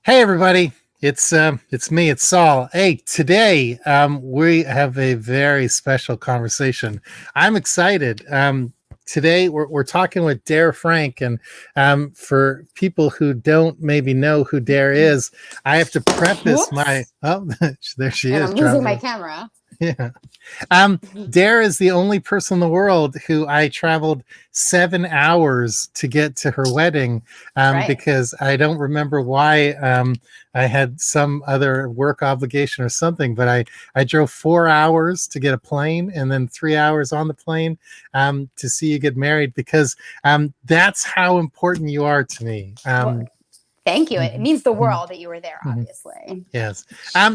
Hey everybody, it's me, it's Saul. Hey, today we have a very special conversation. I'm excited. Today we're talking with Dare Frank, and for people who don't maybe know who Dare is, I have to preface my Whoops. there she And is I'm losing my dropping. camera. Yeah. Dare is the only person in the world who I traveled 7 hours to get to her wedding, That's right. because I don't remember why. I had some other work obligation or something, but I drove 4 hours to get a plane and then 3 hours on the plane to see you get married, because that's how important you are to me. Well, thank you. It Mhm, means the mhm, world that you were there, mhm. obviously. Yes.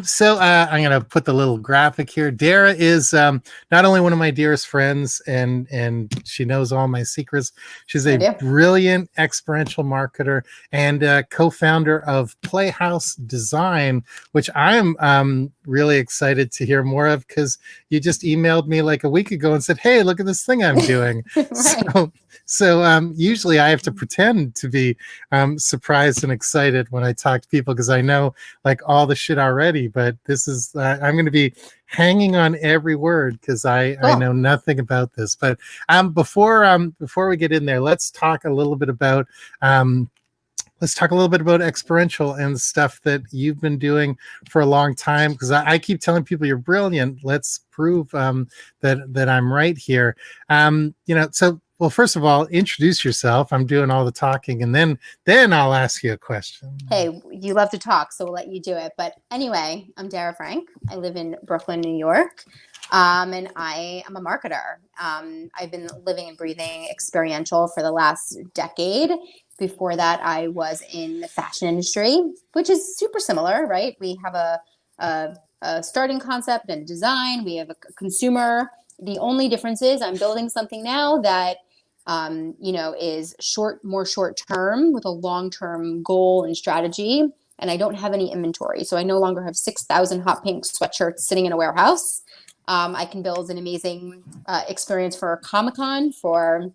So I'm gonna put the little graphic here. Dara is not only one of my dearest friends, and she knows all my secrets. She's I a do. brilliant experiential marketer and co-founder of Playhouse Design, which I'm really excited to hear more of, because you just emailed me like a week ago and said, "Hey, look at this thing I'm doing." Right. So usually I have to pretend to be surprised and excited when I talk to people, because I know like all the shit already, but this is I'm going to be hanging on every word, because I know Cool. nothing about this. But before we get in there, let's talk a little bit about experiential and stuff that you've been doing for a long time, because I keep telling people you're brilliant. Let's prove that I'm right here. So well, first of all, introduce yourself. I'm doing all the talking, and then I'll ask you a question. Hey, you love to talk, so we'll let you do it. But anyway, I'm Dara Frank. I live in Brooklyn, New York, and I am a marketer. I've been living and breathing experiential for the last decade. Before that, I was in the fashion industry, which is super similar, right? We have a starting concept and design. We have a consumer. The only difference is I'm building something now that is more short term with a long term goal and strategy. And I don't have any inventory. So I no longer have 6,000 hot pink sweatshirts sitting in a warehouse. I can build an amazing experience for a Comic-Con, for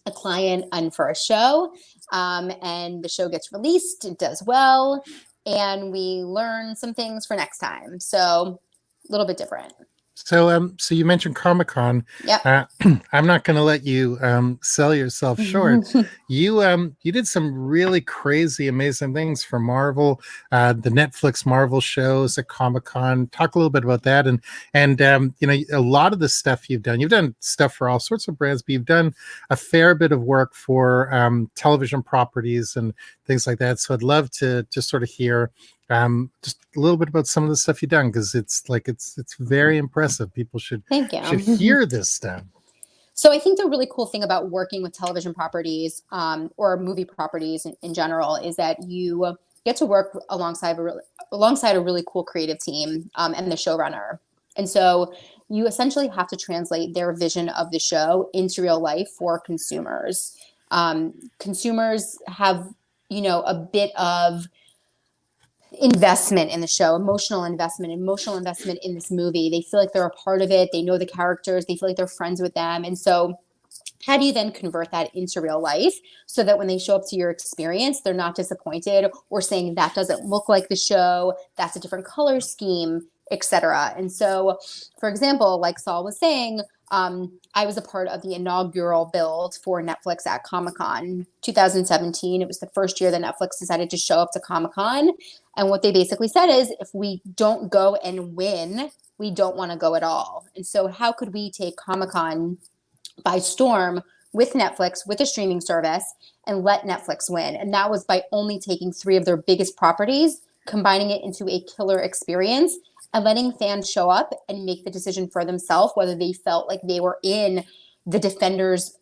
a client, and for a show. And the show gets released, it does well, and we learn some things for next time. So a little bit different. So you mentioned Comic-Con. Yep. Uh, I'm not going to let you sell yourself short. You did some really crazy, amazing things for Marvel, the Netflix Marvel shows at Comic-Con. Talk a little bit about that, and a lot of the stuff you've done. You've done stuff for all sorts of brands, but you've done a fair bit of work for television properties and things like that. So I'd love to just sort of hear just a little bit about some of the stuff you've done, because it's very impressive. People Thank should you. hear this stuff. So I think the really cool thing about working with television properties, or movie properties in general, is that you get to work alongside a really cool creative team, and the showrunner. And so you essentially have to translate their vision of the show into real life for consumers. Consumers have, a bit of investment in the show, emotional investment in this movie. They feel like they're a part of it. They know the characters. They feel like they're friends with them. And so how do you then convert that into real life so that when they show up to your experience, they're not disappointed or saying that doesn't look like the show, that's a different color scheme, etc. And so, for example, like Saul was saying, I was a part of the inaugural build for Netflix at Comic-Con 2017. It was the first year that Netflix decided to show up to Comic-Con. And what they basically said is, if we don't go and win, we don't want to go at all. And so how could we take Comic-Con by storm with Netflix, with a streaming service, and let Netflix win? And that was by only taking three of their biggest properties, combining it into a killer experience, and letting fans show up and make the decision for themselves whether they felt like they were in the Defenders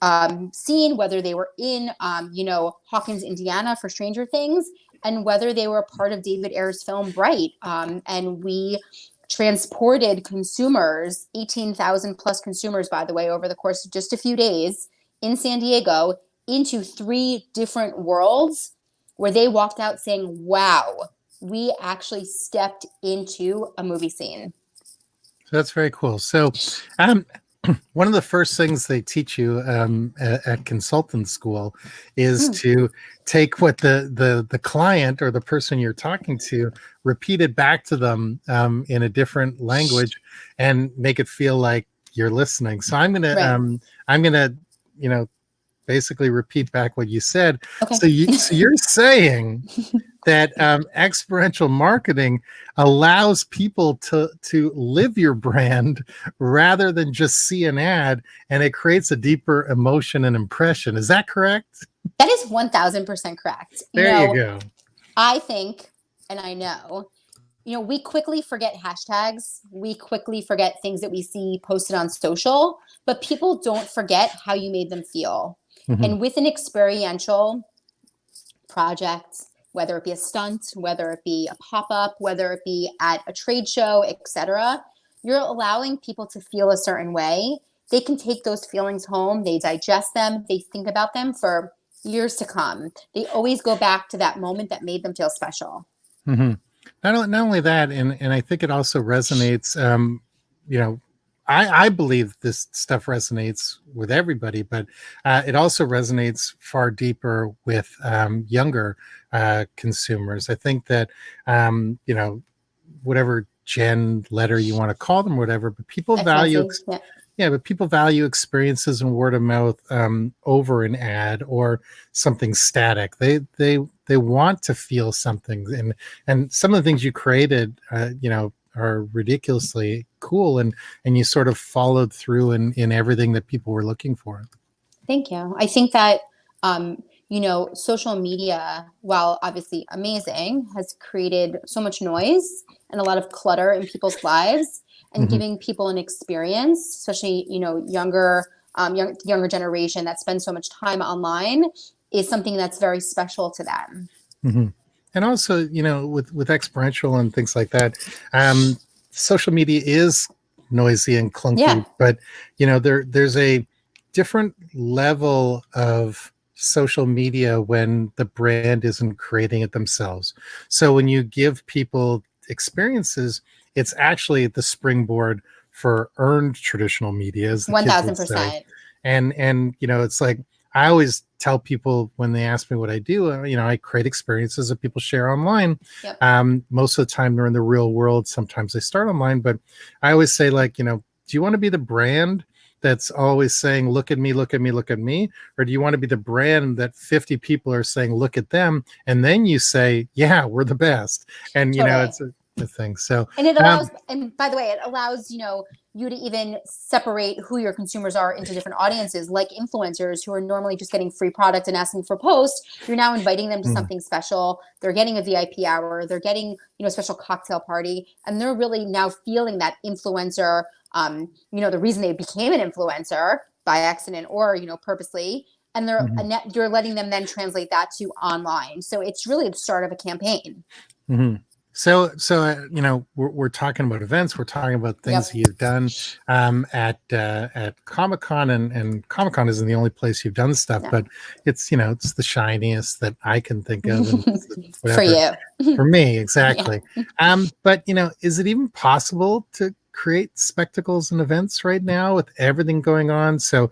scene, whether they were in, Hawkins, Indiana for Stranger Things, and whether they were a part of David Ayer's film Bright. And we transported consumers, 18,000 plus consumers, by the way, over the course of just a few days in San Diego, into three different worlds where they walked out saying, wow, we actually stepped into a movie scene. So that's very cool. So um One of the first things they teach you at consultant school is Mm, to take what the client or the person you're talking to, repeat it back to them in a different language, and make it feel like you're listening. So right. I'm gonna you know basically repeat back what you said. Okay. So you're saying that experiential marketing allows people to live your brand rather than just see an ad, and it creates a deeper emotion and impression. Is that correct? That is 1000% correct. There you go. I think, and I know, we quickly forget hashtags. We quickly forget things that we see posted on social, but people don't forget how you made them feel. Hmm. And with an experiential project, whether it be a stunt, whether it be a pop-up, whether it be at a trade show, etc., you're allowing people to feel a certain way. They can take those feelings home, they digest them, they think about them for years to come. They always go back to that moment that made them feel special. Hmm. Not only that, and I think it also resonates. You know, I believe this stuff resonates with everybody, but it also resonates far deeper with younger consumers. I think that whatever gen letter you want to call them, whatever, but people value XYZ, yeah. yeah, but people value experiences and word of mouth over an ad or something static. They want to feel something, and some of the things you created, are ridiculously cool, and you sort of followed through in everything that people were looking for. Thank you. I think that, social media, while obviously amazing, has created so much noise and a lot of clutter in people's lives, and Hmm. giving people an experience, especially, younger generation that spends so much time online, is something that's very special to them. Hmm. And also, with experiential and things like that, um, social media is noisy and clunky, Yeah, but there's a different level of social media when the brand isn't creating it themselves. So when you give people experiences, it's actually the springboard for earned traditional media, as the one kids thousand would say. percent. And it's like, I always tell people when they ask me what I do, I create experiences that people share online. Yep. Most of the time they're in the real world. Sometimes they start online, but I always say, like, do you want to be the brand that's always saying, look at me, look at me, look at me? Or do you want to be the brand that 50 people are saying, look at them? And then you say, yeah, we're the best. And, Totally. it's a thing. So, And it um, allows, and by the way, it allows, you to even separate who your consumers are into different audiences, like influencers who are normally just getting free product and asking for posts. You're now inviting them to mm, something special. They're getting a VIP hour. They're getting, a special cocktail party, and they're really now feeling that influencer. The reason they became an influencer by accident or, purposely, and mhm, you're letting them then translate that to online. So it's really the start of a campaign. mhm. We're talking about events. We're talking about things Yep. you've done at Comic-Con, and Comic-Con isn't the only place you've done stuff, No. but it's the shiniest that I can think of, and For whatever you. for me Yeah. exactly. But is it even possible to create spectacles and events right now with everything going on? So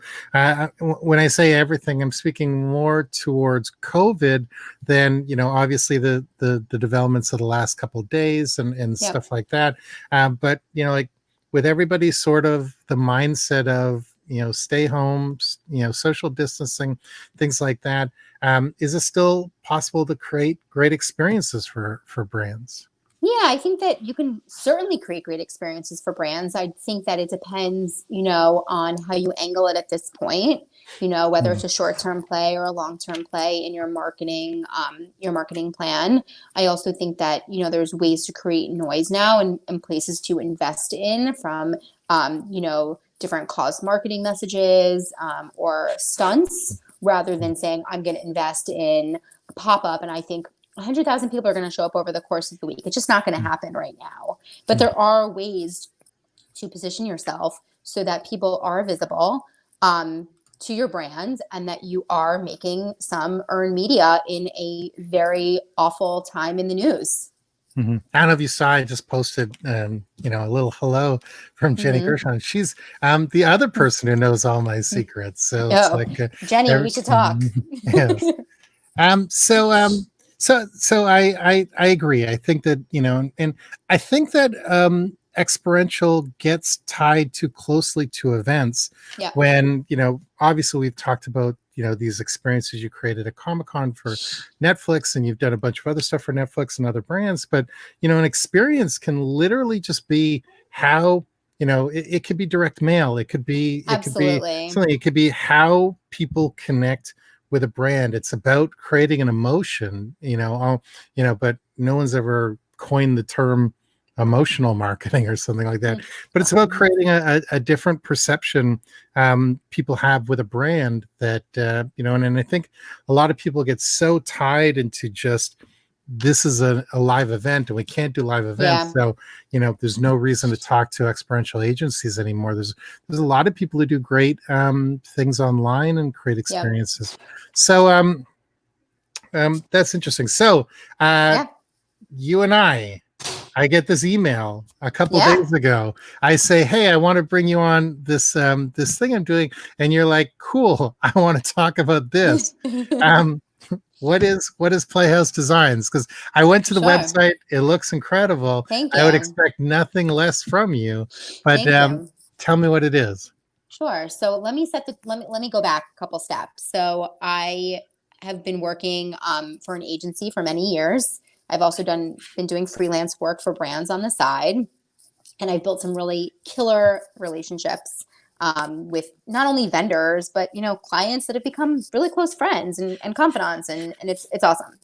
when I say everything, I'm speaking more towards COVID than obviously the developments of the last couple of days and Yep. stuff like that. But like, with everybody sort of the mindset of stay home, social distancing, things like that, is it still possible to create great experiences for brands? Yeah, I think that you can certainly create great experiences for brands. I think that it depends, on how you angle it at this point. Whether Mhm. it's a short-term play or a long-term play in your marketing plan. I also think that there's ways to create noise now, and places to invest in, from different cause marketing messages, or stunts, rather than saying I'm going to invest in a pop-up. And I think 100,000 people are going to show up over the course of the week. It's just not going to happen right now. But there are ways to position yourself so that people are visible, to your brand, and that you are making some earned media in a very awful time in the news. I don't know if you saw, I just posted, a little hello from Jenny Hmm. Gershon. She's the other person who knows all my secrets. So it's Oh, like, Jenny, we should talk. yes. Um, so, um, so I agree. I think that, and I think that experiential gets tied too closely to events Yeah, when, obviously we've talked about, these experiences you created at Comic-Con for Netflix, and you've done a bunch of other stuff for Netflix and other brands. But, an experience can literally just be how, it could be direct mail. It could be absolutely. something. It could be how people connect with a brand. It's about creating an emotion, but no one's ever coined the term emotional marketing or something like that. But it's about Mhm. creating a different perception people have with a brand that, and I think a lot of people get so tied into just, this is a live event and we can't do live events. Yeah, So, there's no reason to talk to experiential agencies anymore. There's a lot of people who do great things online and create yeah, experiences. So that's interesting. So uh, yeah, you and I get this email a couple yeah. days ago. I say, "Hey, I want to bring you on this thing I'm doing," and you're like, "Cool, I want to talk about this." Um, what is Playhouse Designs? Because I went to the Sure. website. It looks incredible. Thank I would you. expect nothing less from you, but Thank you. tell me what it is. Sure. So let me go back a couple steps. So I have been working for an agency for many years. I've also been doing freelance work for brands on the side, and I've built some really killer relationships with not only vendors but clients that have become really close friends and confidants, and it's awesome.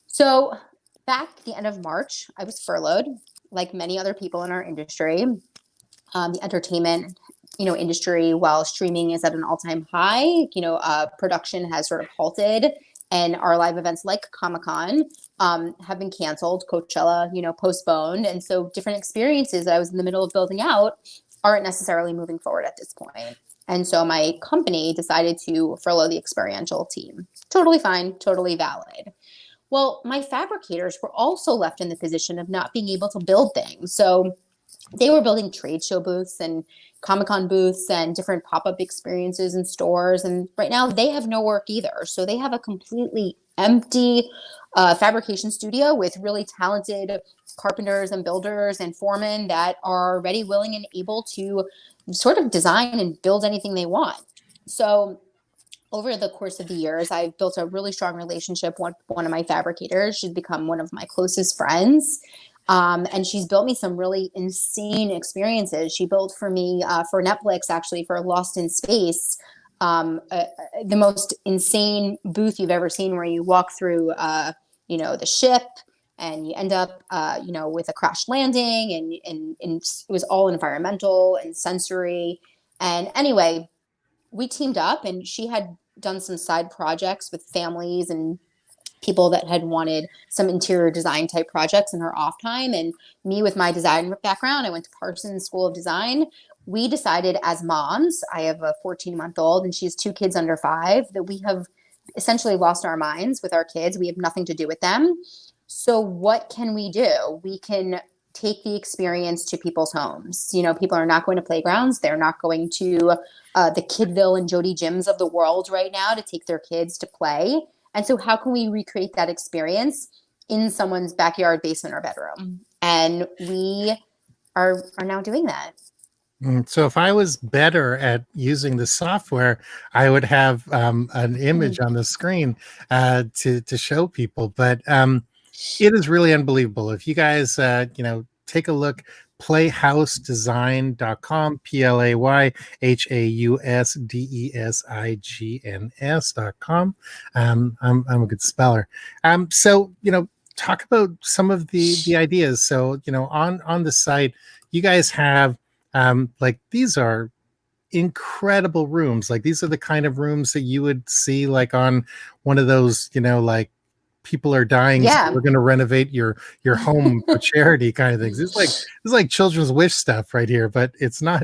So back at the end of March, I was furloughed, like many other people in our industry. The entertainment industry, while streaming is at an all-time high, production has sort of halted, and our live events like Comic-Con have been canceled, Coachella postponed, and so different experiences that I was in the middle of building out aren't necessarily moving forward at this point. And so my company decided to furlough the experiential team. Totally fine, totally valid. Well, my fabricators were also left in the position of not being able to build things. So they were building trade show booths and Comic-Con booths and different pop-up experiences in stores. And right now they have no work either. So they have a completely empty fabrication studio with really talented carpenters and builders and foremen that are ready, willing, and able to sort of design and build anything they want. So over the course of the years, I've built a really strong relationship with one of my fabricators. She's become one of my closest friends. And she's built me some really insane experiences. She built for me for Netflix, actually, for Lost in Space, the most insane booth you've ever seen, where you walk through, the ship, and you end up, with a crash landing, and it was all environmental and sensory. And anyway, we teamed up, and she had done some side projects with families and people that had wanted some interior design type projects in her off time. And me, with my design background, I went to Parsons School of Design. We decided, as moms, I have a 14-month-old and she has two kids under 5, that we have essentially lost our minds with our kids. We have nothing to do with them. So what can we do? We can take the experience to people's homes. People are not going to playgrounds. They're not going to the Kidville and Jody gyms of the world right now to take their kids to play. And so how can we recreate that experience in someone's backyard, basement, or bedroom? And we are now doing that. So if I was better at using the software, I would have an image on the screen to show people. But it is really unbelievable. If you guys, take a look, playhousedesign.com, playhausdesigns.com. I'm a good speller. So, talk about some of the ideas. So, on the site, you guys have, like, these are incredible rooms. Like, these are the kind of rooms that you would see like on one of those, like, people are dying, so Yeah. we're going to renovate your home for charity kind of things. It's like children's wish stuff right here, but it's not.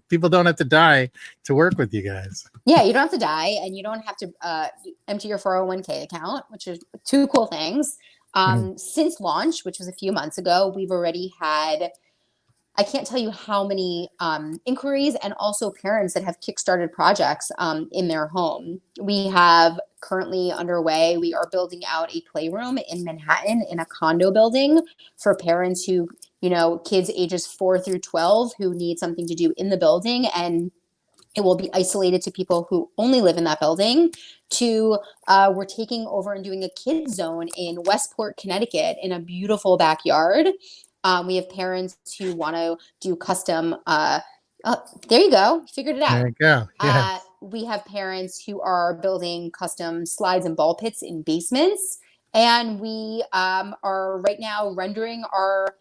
People don't have to die to work with you guys. Yeah, you don't have to die, and you don't have to empty your 401k account, which are two cool things. Mhm. Since launch, which was a few months ago, we've already had, I can't tell you how many inquiries and also parents that have kickstarted projects in their home. We have currently underway, we are building out a playroom in Manhattan in a condo building for parents who, kids ages 4 through 12 who need something to do in the building. And it will be isolated to people who only live in that building. To we're taking over and doing a kids zone in Westport, Connecticut, in a beautiful backyard. We have parents who want to do custom. Oh, there you go, figured it out. There you go. Yeah. We have parents who are building custom slides and ball pits in basements, and we are right now rendering our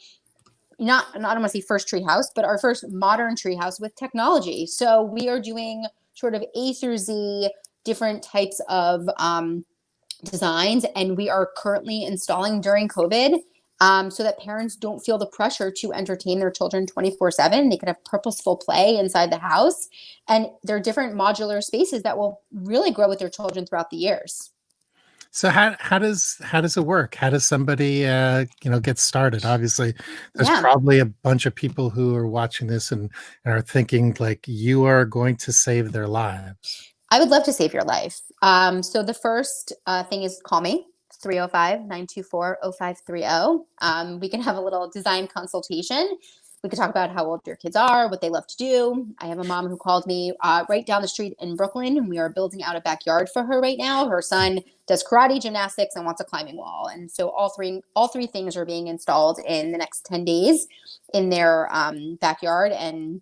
not I don't want to say first tree house, but our first modern tree house with technology. So we are doing sort of A through Z different types of designs, and we are currently installing during COVID. So that parents don't feel the pressure to entertain their children 24/7. They can have purposeful play inside the house. And there are different modular spaces that will really grow with their children throughout the years. So how does it work? How does somebody get started? Obviously, there's Yeah. probably a bunch of people who are watching this and are thinking like you are going to save their lives. I would love to save your life. So the first thing is call me, 305-924-0530. We can have a little design consultation. We could talk about how old your kids are, what they love to do. I have a mom who called me right down the street in Brooklyn, and we are building out a backyard for her right now. Her son does karate, gymnastics, and wants a climbing wall. And so all three things are being installed in the next 10 days in their backyard. And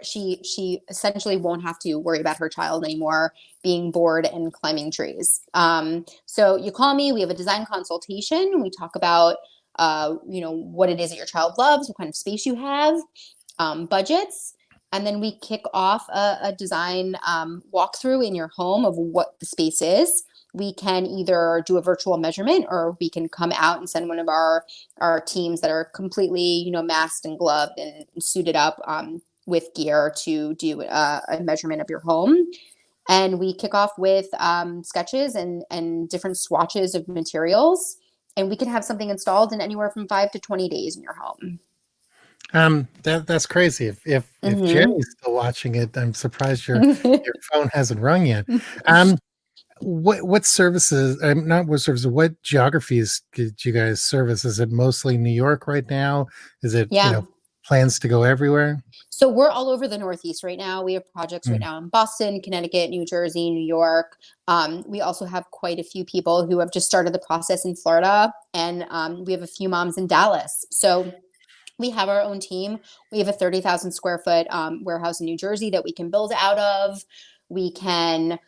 she essentially won't have to worry about her child anymore being bored and climbing trees. So you call me, we have a design consultation. We talk about what it is that your child loves, what kind of space you have, budgets, and then we kick off a design walkthrough in your home of what the space is. We can either do a virtual measurement, or we can come out and send one of our teams that are completely masked and gloved and suited up with gear to do a measurement of your home. And we kick off with sketches and different swatches of materials. And we can have something installed in anywhere from 5 to 20 days in your home. That's crazy. If Mm-hmm. Jenny's still watching it, I'm surprised your phone hasn't rung yet. Um, what services? Not what services. What geographies did you guys service? Is it mostly New York right now? Is it Yeah. plans to go everywhere? So we're all over the Northeast right now. We have projects right Mm. now in Boston, Connecticut, New Jersey, New York. We also have quite a few people who have just started the process in Florida, and we have a few moms in Dallas. So we have our own team. We have a 30,000 square foot warehouse in New Jersey that we can build out of. We can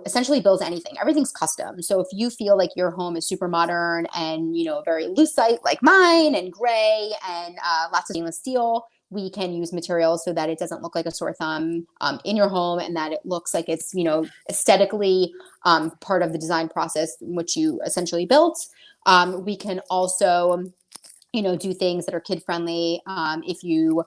essentially builds anything. Everything's custom. So if you feel like your home is super modern and, very lucite like mine and gray and lots of stainless steel, we can use materials so that it doesn't look like a sore thumb in your home, and that it looks like it's, aesthetically part of the design process, which you essentially built. We can also, do things that are kid friendly. If your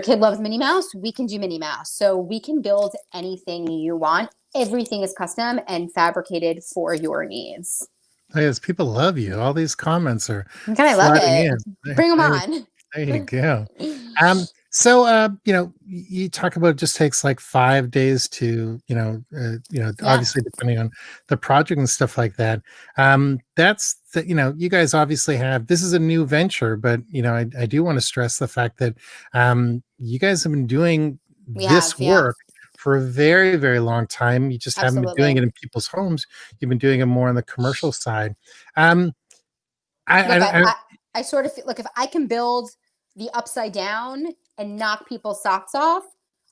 kid loves Minnie Mouse, we can do Minnie Mouse. So we can build anything you want. Everything is custom and fabricated for your needs. Yes, people love you. All these comments are Okay, I love flooding it. in. There, Bring them there, on. there you go. So you talk about it just takes like 5 days to, Yeah, obviously depending on the project and stuff like that. That's the, you guys obviously have, this is a new venture, but I do want to stress the fact that you guys have been doing we have. this Yeah, work for a very, very long time. You just haven't been doing absolutely. it in people's homes. You've been doing it more on the commercial side. Um, Look, I, I I, I sort of feel like if I can build the upside down and knock people's socks off,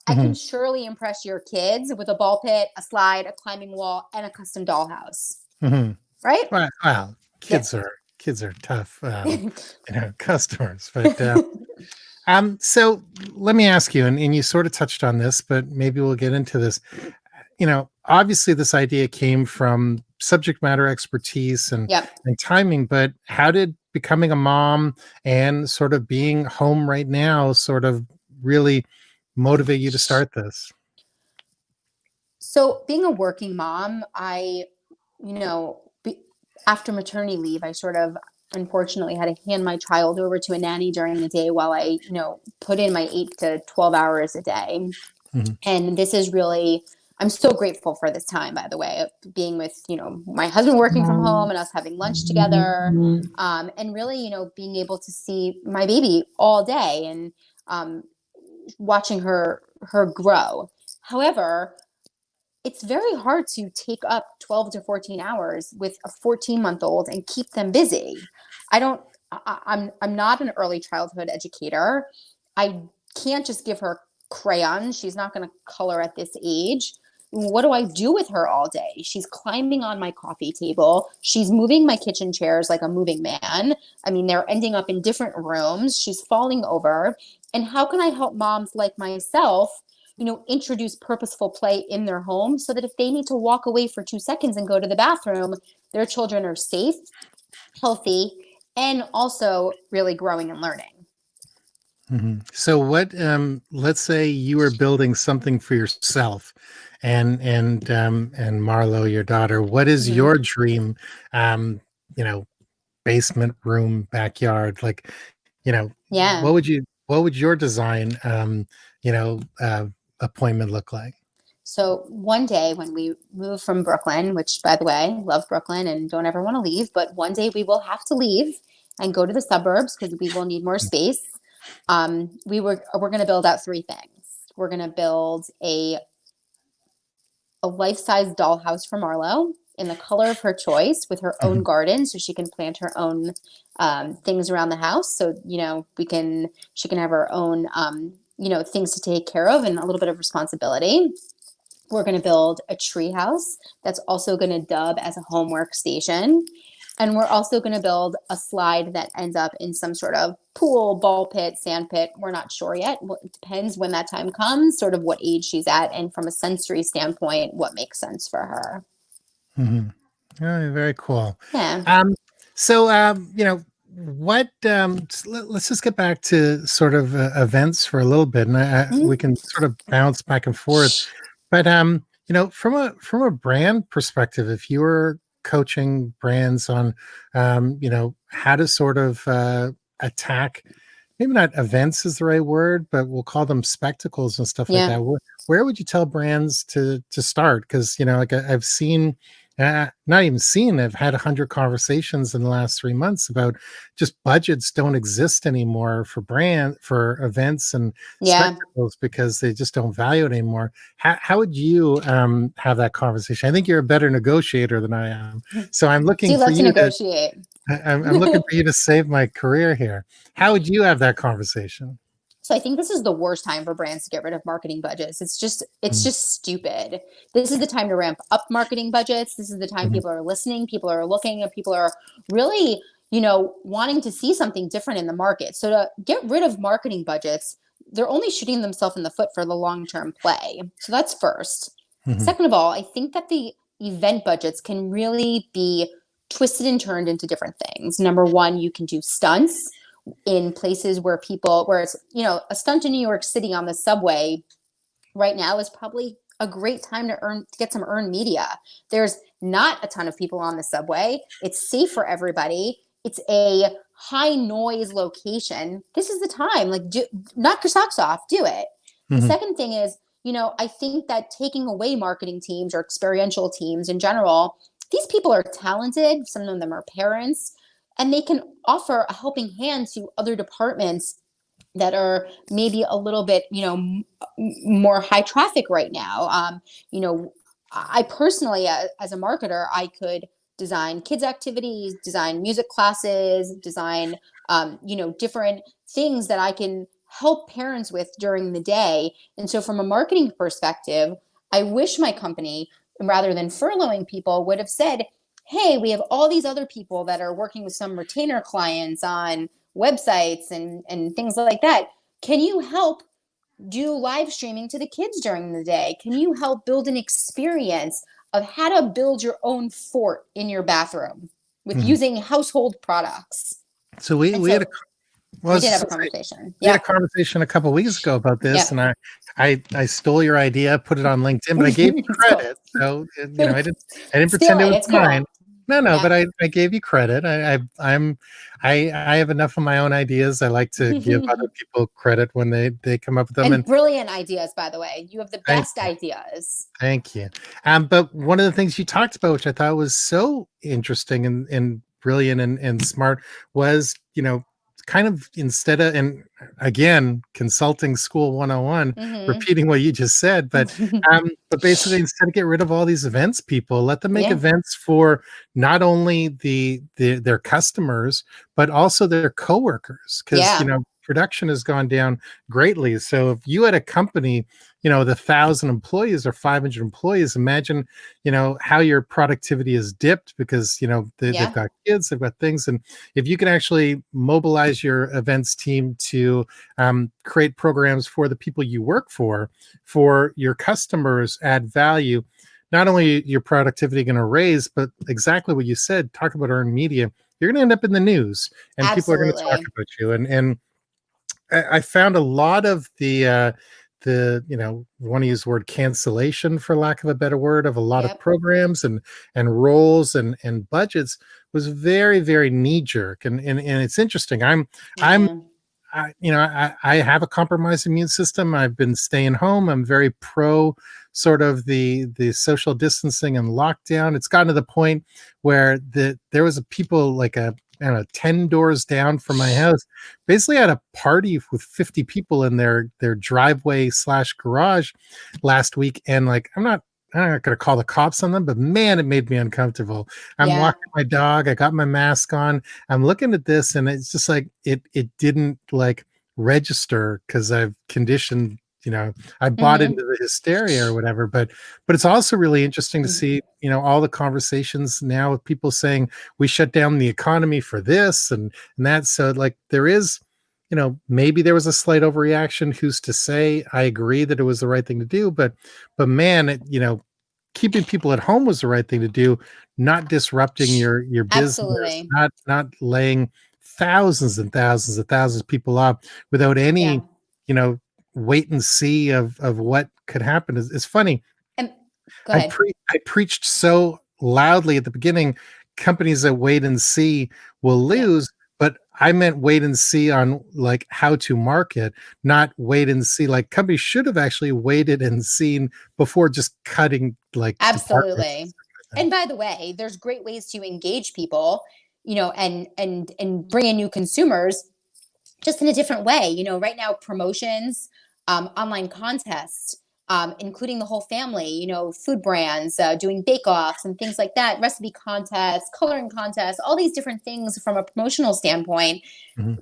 I can mhm. surely impress your kids with a ball pit, a slide, a climbing wall, and a custom dollhouse. Mhm. Right? Well, Yeah. kids are tough, customers. But so let me ask you, and you sort of touched on this, but maybe we'll get into this. Obviously, this idea came from subject matter expertise and Yep. timing. But how did becoming a mom and sort of being home right now sort of really motivate you to start this? So being a working mom, you know, be, after maternity leave, I sort of unfortunately had to hand my child over to a nanny during the day while I, put in my 8 to 12 hours a day. Mhm. And this is really, I'm so grateful for this time, by the way, being with, my husband working from home and us having lunch together. And really, being able to see my baby all day and watching her grow. However, it's very hard to take up 12 to 14 hours with a 14-month-old and keep them busy. I don't I'm not an early childhood educator. I can't just give her crayons. She's not going to color at this age. What do I do with her all day? She's climbing on my coffee table. She's moving my kitchen chairs like a moving man. I mean, they're ending up in different rooms. She's falling over. And how can I help moms like myself introduce purposeful play in their home so that if they need to walk away for 2 seconds and go to the bathroom, their children are safe, healthy, and also really growing and learning. Mm-hmm. So what, let's say you were building something for yourself and Marlo, your daughter, what is Mm-hmm. your dream, um, you know, basement, room, backyard? Like, Yeah. what would your design, you know, uh, appointment look like? So one day when we move from Brooklyn, which by the way, love Brooklyn and don't ever want to leave, but one day we will have to leave and go to the suburbs because we will need more space. We're going to build out three things. We're going to build a life-size dollhouse for Marlo in the color of her choice with her own garden, so she can plant her own things around the house. So she can have her own things to take care of and a little bit of responsibility. We're going to build a tree house that's also going to dub as a homework station. And we're also going to build a slide that ends up in some sort of pool, ball pit, sand pit. We're not sure yet. It depends when that time comes, sort of what age she's at. And from a sensory standpoint, what makes sense for her. Mm-hmm. Oh, very cool. Yeah. So, what, let's just get back to sort of events for a little bit, and we Mm-hmm. can sort of bounce back and forth. But, from a brand perspective, if you were coaching brands on, how to sort of attack, maybe not events is the right word, but we'll call them spectacles and stuff like Yeah. that. Where would you tell brands to start? Because like I've seen, not even seen, I've had 100 conversations in the last 3 months about just budgets don't exist anymore for events and Yeah. spectacles because they just don't value it anymore. How would you have that conversation? I think you're a better negotiator than I am, so I'm Do looking you for love to you to. negotiate? I'm looking for you to save my career here. How would you have that conversation? So I think this is the worst time for brands to get rid of marketing budgets. It's Mhm, just stupid. This is the time to ramp up marketing budgets. This is the time mhm, people are listening, people are looking, and people are really, wanting to see something different in the market. So to get rid of marketing budgets, they're only shooting themselves in the foot for the long-term play. So that's first. mhm, Second of all, I think that the event budgets can really be twisted and turned into different things. Number one, you can do stunts in places where it's, a stunt in New York City on the subway right now is probably a great time to get some earned media. There's not a ton of people on the subway. It's safe for everybody. It's a high noise location. This is the time. Like, knock your socks off. Do it. The mhm, second thing is, I think that taking away marketing teams or experiential teams in general, these people are talented. Some of them are parents, and they can offer a helping hand to other departments that are maybe a little bit, more high traffic right now. You know, I personally, as a marketer, I could design kids activities, design music classes, design, different things that I can help parents with during the day. And so from a marketing perspective, I wish my company, rather than furloughing people, would have said, hey, we have all these other people that are working with some retainer clients on websites and things like that. Can you help do live streaming to the kids during the day? Can you help build an experience of how to build your own fort in your bathroom with mhm. using household products? So we And we had a so well, I we was did just have a gonna say, conversation. we had a Yeah. conversation a couple weeks ago about this, Yeah. and I stole your idea, put it on LinkedIn, but I gave you It's cool. credit. So I didn't Steal pretend it it. was It's mine. cool. No, Yeah. but I gave you credit. I have enough of my own ideas. I like to give other people credit when they come up with them. And And brilliant ideas, by the way. You have the thank best you. ideas. Thank you. But one of the things you talked about, which I thought was so interesting and brilliant and smart, was, kind of instead of, and again, consulting school 101, Hmm. repeating what you just said, but basically instead of get rid of all these events people, let them make Yeah. events for not only their customers, but also their coworkers, because Yeah. production has gone down greatly. So if you had a company, the 1,000 employees or 500 employees, imagine, how your productivity is dipped because, they've Yeah. got kids, they've got things. And if you can actually mobilize your events team to create programs for the people you work for your customers, add value, not only your productivity going to raise, but exactly what you said, talk about earned media, you're going to end up in the news and people are going to talk Absolutely. about you. And I found a lot of the want to use the word cancellation for lack of a better word of a lot of Yep. programs and roles and budgets was very, very knee jerk. And it's interesting. I'm Yeah. I have a compromised immune system. I've been staying home. I'm very pro sort of the social distancing and lockdown. It's gotten to the point where there was a people like I don't know, 10 doors down from my house, basically had a party with 50 people in their driveway slash garage last week. And like, I'm not going to call the cops on them, but man, it made me uncomfortable. I'm Yeah. walking my dog. I got my mask on. I'm looking at this and it's just like, it didn't like register because I've conditioned, I bought Hmm. into the hysteria or whatever, but it's also really interesting to see, all the conversations now with people saying, we shut down the economy for this and that. So like there is, maybe there was a slight overreaction. Who's to say? I agree that it was the right thing to do, but man, keeping people at home was the right thing to do, not disrupting your business, Absolutely. not laying thousands and thousands and thousands of people off without Yeah. any, you know, wait and see of what could happen. It's funny. And go ahead. I preached so loudly at the beginning, companies that wait and see will Yep. lose, but I meant wait and see on like how to market, not wait and see. Like companies should have actually waited and seen before just cutting like departments and Absolutely. stuff like that. And by the way, there's great ways to engage people, and bring in new consumers just in a different way. Right now, promotions, online contests, including the whole family, food brands, doing bake-offs and things like that, recipe contests, coloring contests, all these different things from a promotional standpoint. Mhm.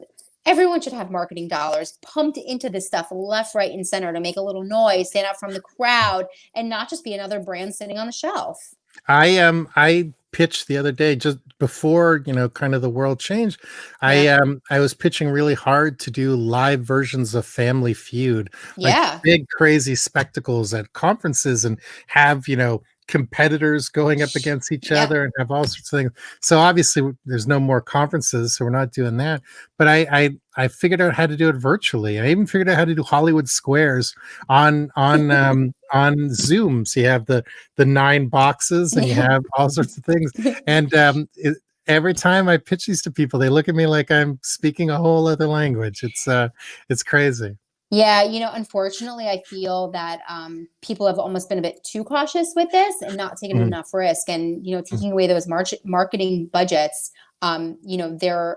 Everyone should have marketing dollars pumped into this stuff left, right, and center to make a little noise, stand out from the crowd, and not just be another brand sitting on the shelf. I pitched the other day just before, kind of the world changed. Yeah. I was pitching really hard to do live versions of Family Feud, like Yeah. big crazy spectacles at conferences and have, competitors going up against each Yep. other and have all sorts of things. So obviously there's no more conferences, so we're not doing that. But I figured out how to do it virtually. I even figured out how to do Hollywood Squares on Zoom. So you have the 9 boxes and you Yeah. have all sorts of things. And every time I pitch these to people, they look at me like I'm speaking a whole other language. It's crazy. Yeah, unfortunately, I feel that people have almost been a bit too cautious with this and not taken Mhm, enough risk. And mhm, taking away those marketing budgets, they're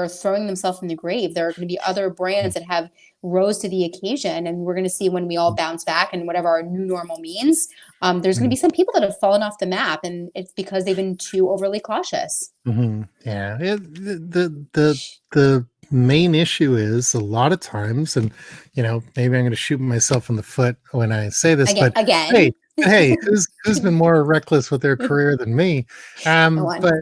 throwing themselves in the grave. There are going to be other mhm, brands that have rose to the occasion, and we're going to see when we all bounce back and whatever our new normal means. There's going to mhm, be some people that have fallen off the map, and it's because they've been too overly cautious. Yeah, the main issue is a lot of times, and maybe I'm going to shoot myself in the foot when I say this, Again, but again. hey, who's been more reckless with their career than me? No Um, one. but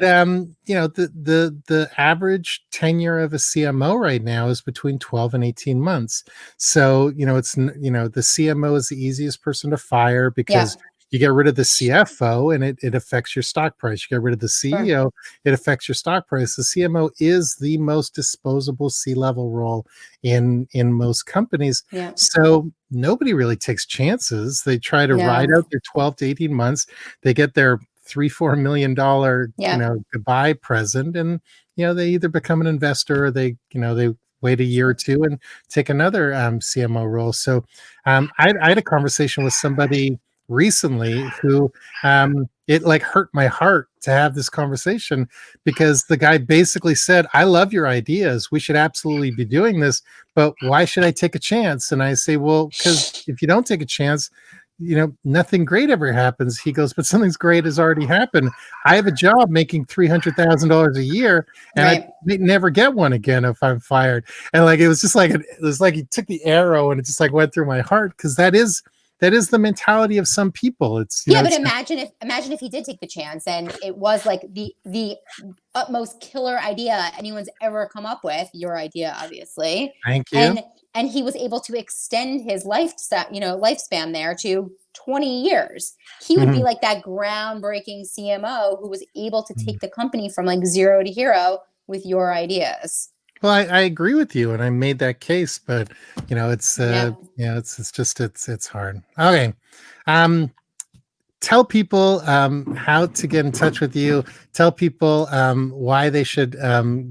the average tenure of a CMO right now is between 12 and 18 months. So the CMO is the easiest person to fire Yeah. because you get rid of the CFO and it affects your stock price. You get rid of the Sure. CEO, it affects your stock price. The CMO is the most disposable C-level role in most companies. Yeah. So nobody really takes chances. They try to ride No. out their 12 to 18 months. They get their $3-4 million, Yeah. goodbye present. And, they either become an investor or they wait a year or two and take another CMO role. So I had a conversation with somebody recently who it like hurt my heart to have this conversation, because the guy basically said, I love your ideas. We should absolutely be doing this, but why should I take a chance? And I say, well, because if you don't take a chance, nothing great ever happens. He goes, but something's great has already happened. I have a job making $300,000 a year, and I Right. may never get one again if I'm fired. And like, it was just like, it was like he took the arrow and it just like went through my heart, because that is the mentality of some people. It's, Yeah, but it's, imagine if he did take the chance and it was like the utmost killer idea anyone's ever come up with, your idea, obviously. thank you. And he was able to extend his lifespan there to 20 years. He would be Mhm. like that groundbreaking CMO who was able to take the company from like zero to hero with your ideas. Well, I agree with you, and I made that case, but it's Yeah. it's just it's hard. Okay. Um, Tell people how to get in touch with you. Tell people why they should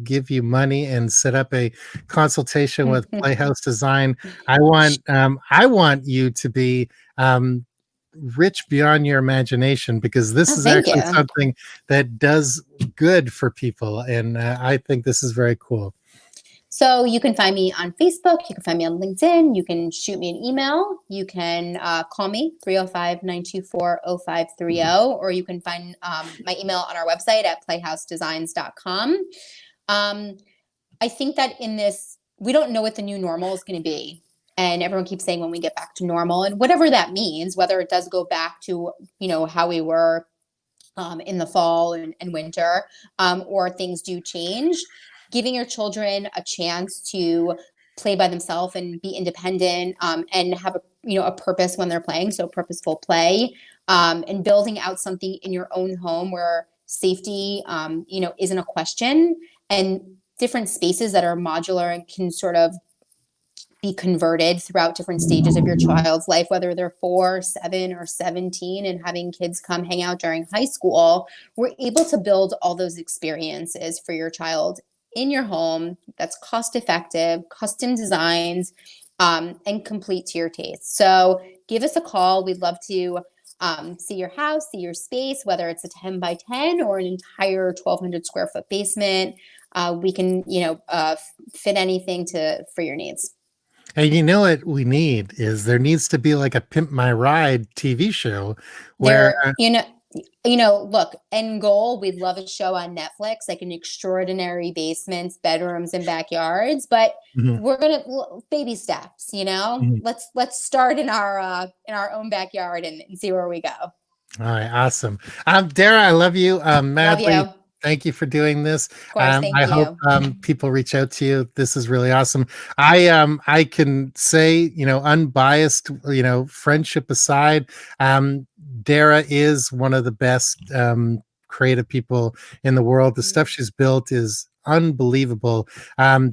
give you money and set up a consultation with Playhouse Design. I want you to be rich beyond your imagination, because this Oh, is thank actually you. something that does good for people, and I think this is very cool. So you can find me on Facebook. You can find me on LinkedIn. You can shoot me an email. You can call me 305-924-0530, or you can find my email on our website at playhousedesigns.com. Um, I think that in this, we don't know what the new normal is going to be. And everyone keeps saying when we get back to normal, and whatever that means, whether it does go back to, how we were in the fall and winter, or things do change, giving your children a chance to play by themselves and be independent, and have a purpose when they're playing, so purposeful play, and building out something in your own home where safety isn't a question, and different spaces that are modular and can sort of be converted throughout different stages of your child's life, whether they're 4, 7, or 17, and having kids come hang out during high school. We're able to build all those experiences for your child in your home that's cost effective, custom designs, and complete to your taste. So give us a call. We'd love to see your house, see your space, whether it's a 10 by 10 or an entire 1,200 square foot basement. We can, fit anything for your needs. And what we need is, there needs to be like a Pimp My Ride TV show where There, look, end goal, we'd love a show on Netflix, like an extraordinary basements, bedrooms, and backyards, but Mhm, we're gonna baby steps, mhm. Let's start in our own backyard and see where we go. All right, awesome. Dara, I love you Love you. madly. Of Thank you for doing this. course, thank I hope you. people reach out to you. This is really awesome. I can say, unbiased, friendship aside, Dara is one of the best creative people in the world. The stuff she's built is unbelievable.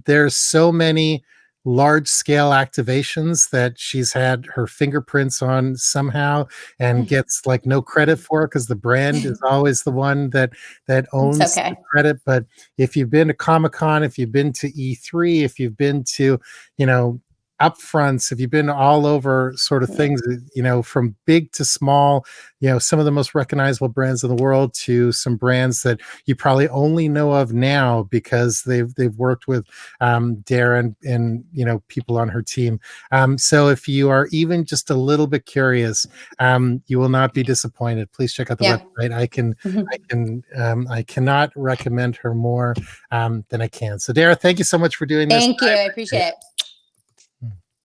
There's so many large scale activations that she's had her fingerprints on somehow, and gets like no credit for, because the brand is always the one that It's owns the okay. credit. But if you've been to Comic-Con, if you've been to E3, if you've been to, you know, upfronts, if you've been all over sort of Yeah. things, from big to small, some of the most recognizable brands in the world, to some brands that you probably only know of now because they've worked with Darren and people on her team. So if you are even just a little bit curious, you will not be disappointed. Please check out the Yeah. website. I cannot recommend her more than I can. So Dara, thank you so much for doing this. Thank you. I appreciate it.